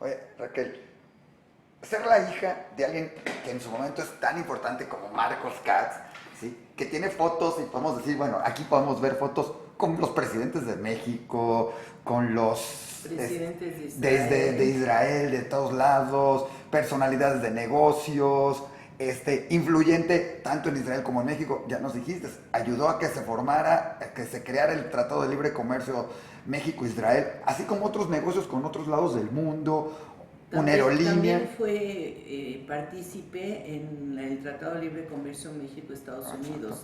Oye, Raquel, ser la hija de alguien que en su momento es tan importante como Marcos Katz, ¿sí? Que tiene fotos y podemos decir, bueno, aquí podemos ver fotos con los presidentes de México, con los Presidentes de de Israel. Israel, de todos lados, personalidades de negocios, influyente tanto en Israel como en México, ya nos dijiste, ayudó a que se formara, a que se creara el Tratado de Libre Comercio México-Israel, así como otros negocios con otros lados del mundo, una También aerolínea. fue partícipe en el Tratado de Libre Comercio México-Estados Exacto. Unidos.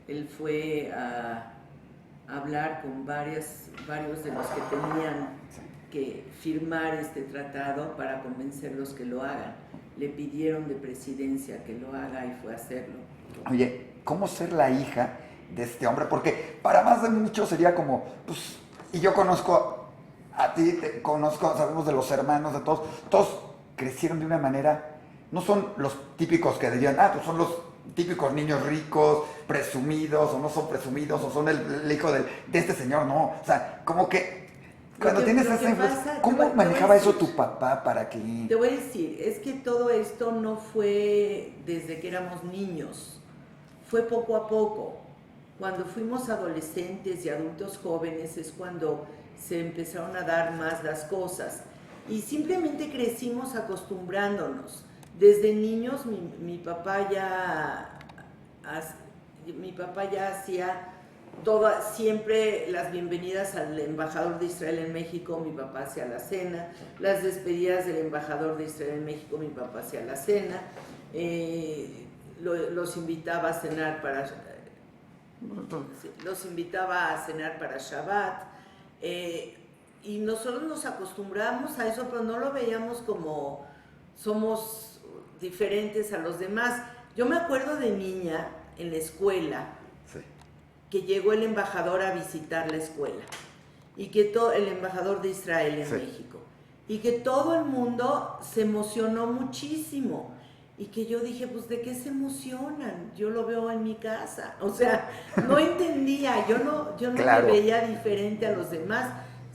Él fue a hablar con varios de los que tenían que firmar este tratado para convencerlos que lo hagan. Le pidieron de presidencia que lo haga y fue a hacerlo. Oye, ¿cómo ser la hija de este hombre? Porque para más de muchos sería como, pues, y yo conozco a ti, te conozco, sabemos de los hermanos, de todos, todos crecieron de una manera, no son los típicos que dirían, ah, pues son los típicos niños ricos, presumidos, o no son presumidos, o son el hijo de este señor, no, o sea, como que cuando tienes Lo que esa influencia, pasa, ¿cómo te voy a manejaba eso decir, tu papá para que... te voy a decir, es que todo esto no fue desde que éramos niños, fue poco a poco. Cuando fuimos adolescentes y adultos jóvenes es cuando se empezaron a dar más las cosas. Y simplemente crecimos acostumbrándonos. Desde niños mi papá ya hacía siempre las bienvenidas al embajador de Israel en México, mi papá hacía la cena, las despedidas del embajador de Israel en México, mi papá hacía la cena, los invitaba a cenar para Shabbat, y nosotros nos acostumbramos a eso, pero no lo veíamos como somos diferentes a los demás. Yo me acuerdo de niña en la escuela Sí. que llegó el embajador a visitar la escuela y que el embajador de Israel en Sí. México, y que todo el mundo se emocionó muchísimo y que yo dije, pues ¿de qué se emocionan? Yo lo veo en mi casa, o sea, no entendía, yo no Claro. me veía diferente a los demás,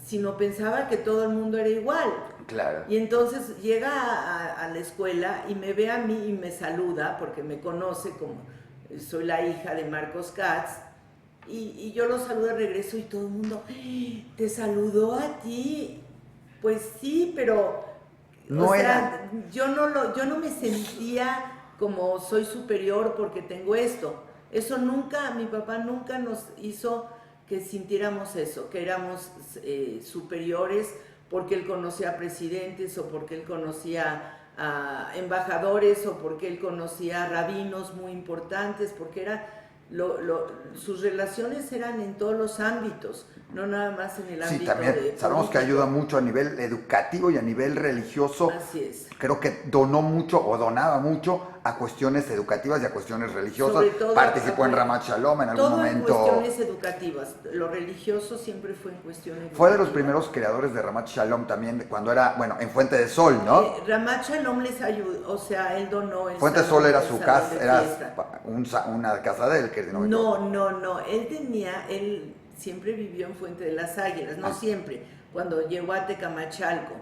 sino pensaba que todo el mundo era igual. Claro. Y entonces llega a la escuela y me ve a mí y me saluda porque me conoce como soy la hija de Marcos Katz, y yo lo saludo de regreso y todo el mundo, ¿te saludó a ti? Pues sí, pero, No o era. sea, yo no me sentía como soy superior porque tengo esto. Eso nunca, mi papá nunca nos hizo que sintiéramos eso, que éramos superiores porque él conocía a presidentes o porque él conocía a embajadores o porque él conocía a rabinos muy importantes, porque era sus relaciones eran en todos los ámbitos, no nada más en el Sí, ámbito también de sabemos que político. ayuda mucho a nivel educativo y a nivel religioso. Así es. Creo que donó mucho o donaba mucho a cuestiones educativas y a cuestiones religiosas. Sobre todo, Participó en Ramat Shalom en algún todo en momento. cuestiones educativas. Lo religioso siempre fue en cuestión educativa. Fue de los primeros creadores de Ramat Shalom también, cuando era, bueno, en Fuente de Sol, ¿no? Ramat Shalom les ayudó, o sea, él donó el Fuente de salón, Sol era el su salón casa, de era fiesta. una casa de él, que no me equivoco. No, él siempre vivió en Fuente de las Águilas, no Ah. siempre, cuando llegó a Tecamachalco,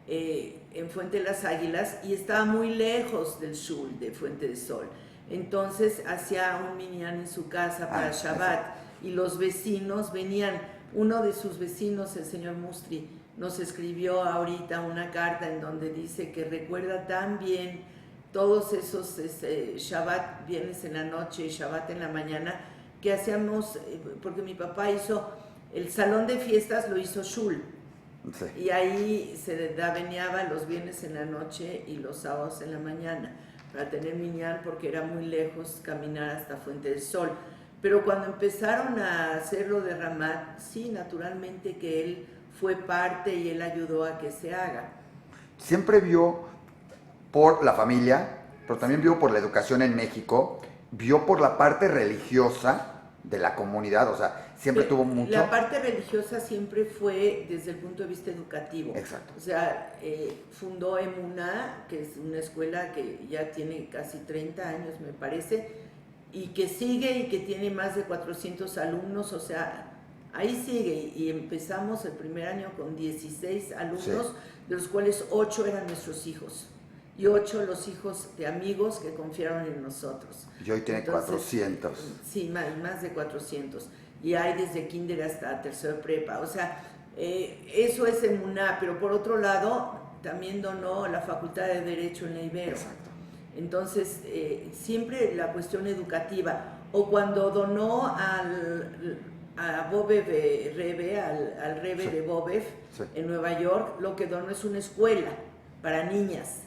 en Fuente de las Águilas, y estaba muy lejos del shul de Fuente de Sol. Entonces hacía un minyan en su casa para Shabbat, y los vecinos venían. Uno de sus vecinos, el señor Mustri, nos escribió ahorita una carta en donde dice que recuerda tan bien todos esos Shabbat, viernes en la noche y Shabbat en la mañana, que hacíamos, porque mi papá hizo, el salón de fiestas lo hizo shul, Sí. y ahí se veniaba los viernes en la noche y los sábados en la mañana, para tener minyan, porque era muy lejos caminar hasta Fuente del Sol. Pero cuando empezaron a hacerlo de Ramat, sí, naturalmente que él fue parte y él ayudó a que se haga. Siempre vio por la familia, pero también vio por la educación en México, vio por la parte religiosa de la comunidad, o sea, siempre tuvo mucho... La parte religiosa siempre fue desde el punto de vista educativo. Exacto. O sea, fundó Emuná, que es una escuela que ya tiene casi 30 años, me parece, y que sigue y que tiene más de 400 alumnos, o sea, Ahí sigue y empezamos el primer año con 16 alumnos, Sí. de los cuales 8 eran nuestros hijos y 8 los hijos de amigos que confiaron en nosotros. Y hoy tiene Entonces, 400. Sí, más de 400. Y hay desde kinder hasta tercer prepa. O sea, eso es Emuná, pero por otro lado, también donó la Facultad de Derecho en la Ibero. Exacto. Entonces, siempre la cuestión educativa. O cuando donó a Bobev Rebe, al Rebe Sí. de Bobev Sí. en Nueva York, lo que donó es una escuela para niñas.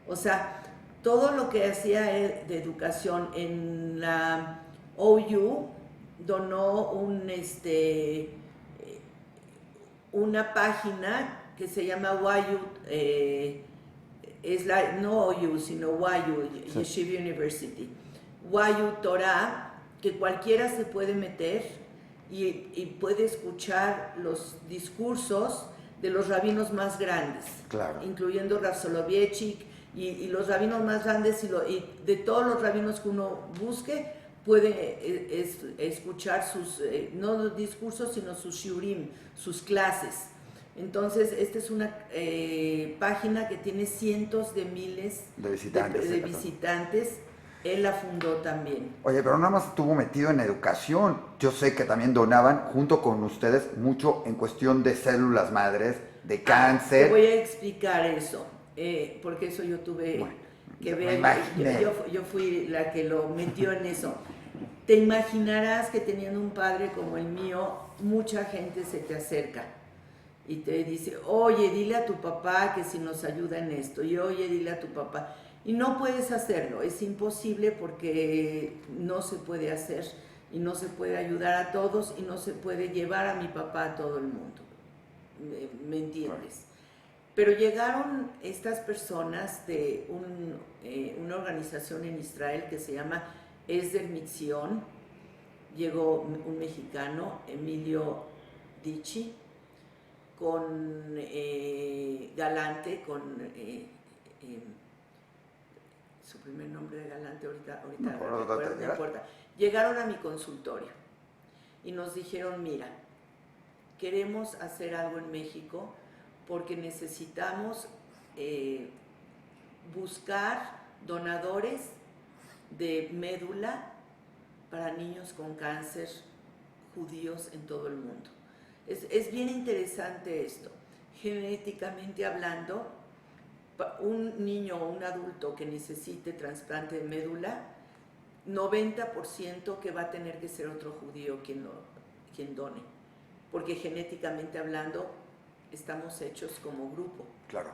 O sea, todo lo que hacía él de educación en la OU, donó una página que se llama Wayu, es no OU, sino Wayu, Sí. Yeshiva University. Wayu Torah, que cualquiera se puede meter y puede escuchar los discursos de los rabinos más grandes, Claro. incluyendo Rav Soloveitchik y los rabinos más grandes y de todos los rabinos que uno busque, puede escuchar sus, no los discursos, sino sus shiurim, sus clases. Entonces, esta es una página que tiene cientos de miles De visitantes. de visitantes. Él la fundó también. Oye, pero nada más estuvo metido en educación. Yo sé que también donaban junto con ustedes mucho en cuestión de células madres, de cáncer. Te voy a explicar eso, porque eso yo tuve Bueno, que me ver. imaginé. Yo fui la que lo metió en eso. Te imaginarás que teniendo un padre como el mío, mucha gente se te acerca y te dice, oye, dile a tu papá que si nos ayuda en esto, y oye, dile a tu papá. Y no puedes hacerlo, es imposible porque no se puede hacer y no se puede ayudar a todos y no se puede llevar a mi papá a todo el mundo. ¿Me entiendes? Pero llegaron estas personas de una organización en Israel que se llama Esder Mitzion. Llegó un mexicano, Emilio Dichi, con Galante, con su primer nombre de Galante, ahorita No, recuerdo, no importa. Llegaron a mi consultorio y nos dijeron, mira, queremos hacer algo en México porque necesitamos buscar donadores de médula para niños con cáncer judíos en todo el mundo. Es bien interesante esto. Genéticamente hablando, un niño o un adulto que necesite trasplante de médula, 90% que va a tener que ser otro judío quien done, porque genéticamente hablando estamos hechos como grupo. Claro.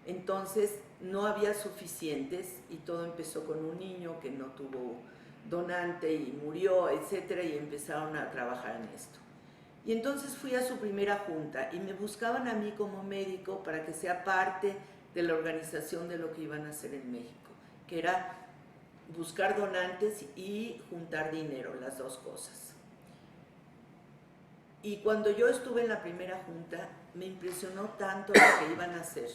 Entonces no había suficientes y todo empezó con un niño que no tuvo donante y murió, etcétera, y empezaron a trabajar en esto. Y entonces fui a su primera junta y me buscaban a mí como médico para que sea parte de la organización de lo que iban a hacer en México, que era buscar donantes y juntar dinero, las dos cosas. Y cuando yo estuve en la primera junta, me impresionó tanto lo que iban a hacer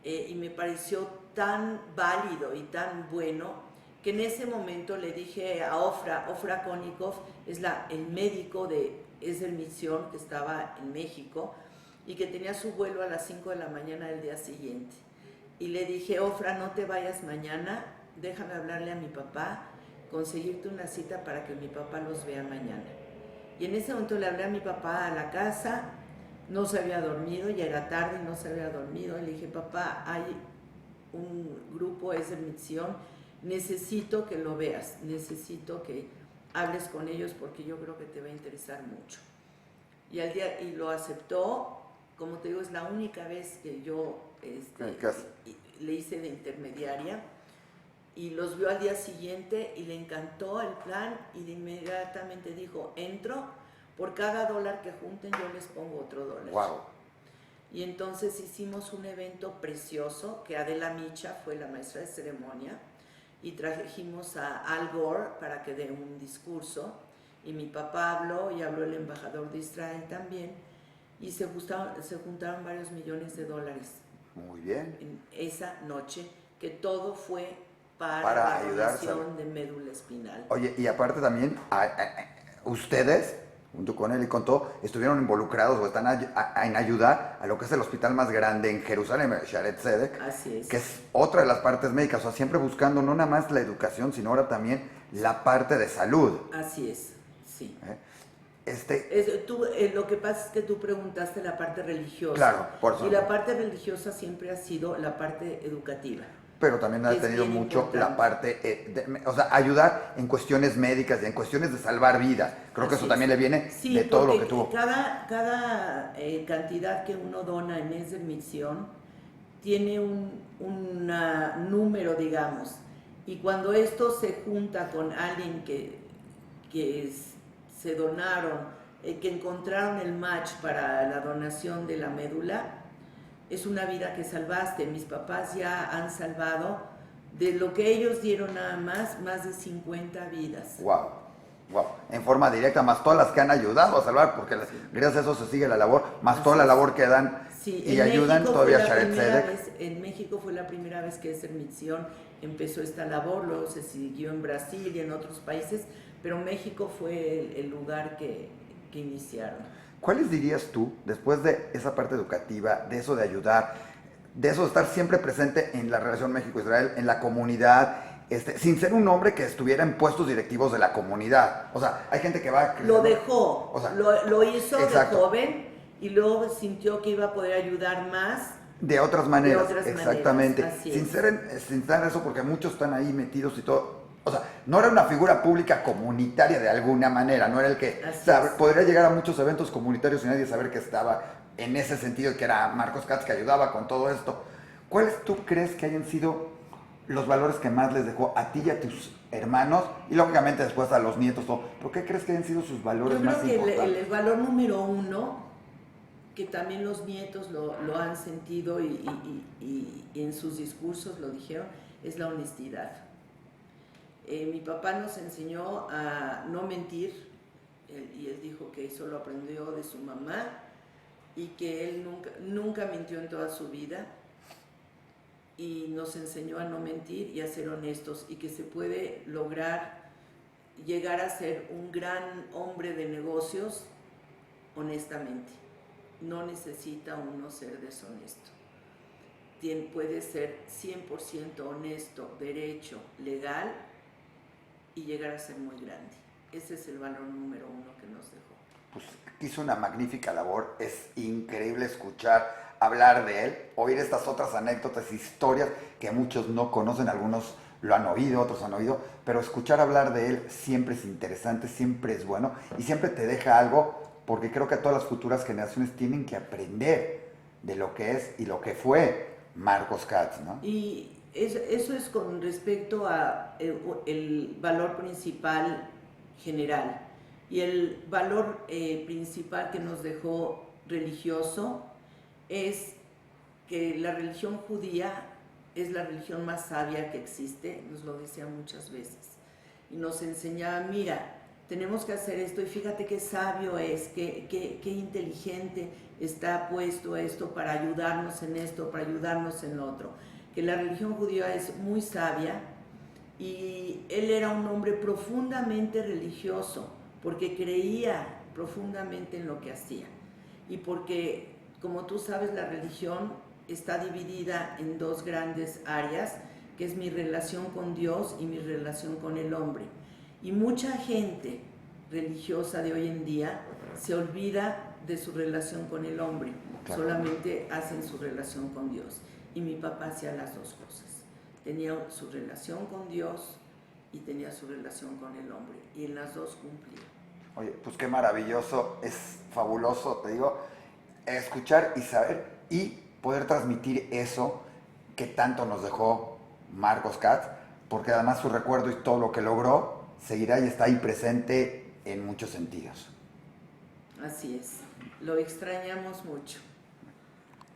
y me pareció tan válido y tan bueno que en ese momento le dije a Ofra Konikov, es el médico de Esder Mitzion que estaba en México y que tenía su vuelo a las 5 de la mañana del día siguiente. Y le dije, Ofra, no te vayas mañana, déjame hablarle a mi papá, conseguirte una cita para que mi papá los vea mañana. Y en ese momento le hablé a mi papá a la casa, no se había dormido, ya era tarde, no se había dormido. Y le dije, papá, hay un grupo Esder Mitzion, necesito que lo veas, necesito que hables con ellos porque yo creo que te va a interesar mucho. Y lo aceptó. Como te digo, es la única vez que yo le hice de intermediaria y los vio al día siguiente y le encantó el plan y de inmediatamente dijo, entro, por cada $1 que junten yo les pongo otro $1. Wow. Y entonces hicimos un evento precioso que Adela Micha fue la maestra de ceremonia y trajimos a Al Gore para que dé un discurso y mi papá habló y habló el embajador de Israel también y se juntaron varios millones de dólares. Muy bien. En esa noche, que todo fue Para la ayudarse. donación de médula espinal. Oye, y aparte también, ustedes junto con él y con todo, estuvieron involucrados o están en ayuda a lo que es el hospital más grande en Jerusalén, Shaare Zedek, Así es. que es otra de las partes médicas, o sea, siempre buscando no nada más la educación, sino ahora también la parte de salud. Así es, sí. ¿Eh? Lo que pasa es que tú preguntaste la parte religiosa. Claro, por eso. Y la parte religiosa siempre ha sido la parte educativa. Pero también ha tenido mucho la parte, o sea, ayudar en cuestiones médicas y en cuestiones de salvar vidas. Creo que eso también le viene de todo lo que tuvo. Cada cantidad que uno dona en Esder Misión tiene un número, digamos. Y cuando esto se junta con alguien que se donaron, que encontraron el match para la donación de la médula, es una vida que salvaste. Mis papás ya han salvado, de lo que ellos dieron nada más de 50 vidas. Wow, wow. En forma directa, más todas las que han ayudado a salvar, porque gracias a eso se sigue la labor, más Así toda la es. labor que dan Sí, y ayudan todavía a Shaare Zedek. En México fue la primera vez que Esder Misión empezó esta labor, luego se siguió en Brasil y en otros países, pero México fue el lugar que iniciaron. ¿Cuáles dirías tú, después de esa parte educativa, de eso de ayudar, de eso de estar siempre presente en la relación México-Israel, en la comunidad, sin ser un hombre que estuviera en puestos directivos de la comunidad? O sea, hay gente que va... Lo dejó, o sea, lo hizo exacto. de joven y luego sintió que iba a poder ayudar más. De otras maneras, De otras exactamente. maneras, así sin es. ser eso, porque muchos están ahí metidos y todo. O sea, no era una figura pública comunitaria de alguna manera, no era el que podría llegar a muchos eventos comunitarios y nadie saber que estaba en ese sentido, que era Marcos Katz que ayudaba con todo esto. ¿Cuáles tú crees que hayan sido los valores que más les dejó a ti y a tus hermanos y lógicamente después a los nietos? Todo? ¿Pero qué crees que hayan sido sus valores más importantes? Yo creo que el valor número uno, que también los nietos lo han sentido y en sus discursos lo dijeron, es la honestidad. Mi papá nos enseñó a no mentir, y él dijo que eso lo aprendió de su mamá y que él nunca mintió en toda su vida, y nos enseñó a no mentir y a ser honestos, y que se puede lograr llegar a ser un gran hombre de negocios honestamente. No necesita uno ser deshonesto. Puede ser 100% honesto, derecho, legal, y llegar a ser muy grande. Ese es el valor número uno que nos dejó. Pues hizo una magnífica labor, es increíble escuchar hablar de él, oír estas otras anécdotas, historias que muchos no conocen, algunos lo han oído, otros han oído, pero escuchar hablar de él siempre es interesante, siempre es bueno y siempre te deja algo, porque creo que todas las futuras generaciones tienen que aprender de lo que es y lo que fue Marcos Katz, ¿no? Y eso es con respecto a el valor principal general. Y el valor principal que nos dejó religioso es que la religión judía es la religión más sabia que existe, nos lo decía muchas veces. Y nos enseñaba, mira, tenemos que hacer esto y fíjate qué sabio es, qué inteligente está puesto esto para ayudarnos en esto, para ayudarnos en lo otro. Que la religión judía es muy sabia y él era un hombre profundamente religioso porque creía profundamente en lo que hacía y porque, como tú sabes, la religión está dividida en dos grandes áreas, que es mi relación con Dios y mi relación con el hombre. Y mucha gente religiosa de hoy en día se olvida de su relación con el hombre, claro. Solamente hacen su relación con Dios. Y mi papá hacía las dos cosas. Tenía su relación con Dios y tenía su relación con el hombre. Y en las dos cumplía. Oye, pues qué maravilloso, es fabuloso, te digo, escuchar y saber y poder transmitir eso que tanto nos dejó Marcos Katz, porque además su recuerdo y todo lo que logró seguirá y está ahí presente en muchos sentidos. Así es, lo extrañamos mucho.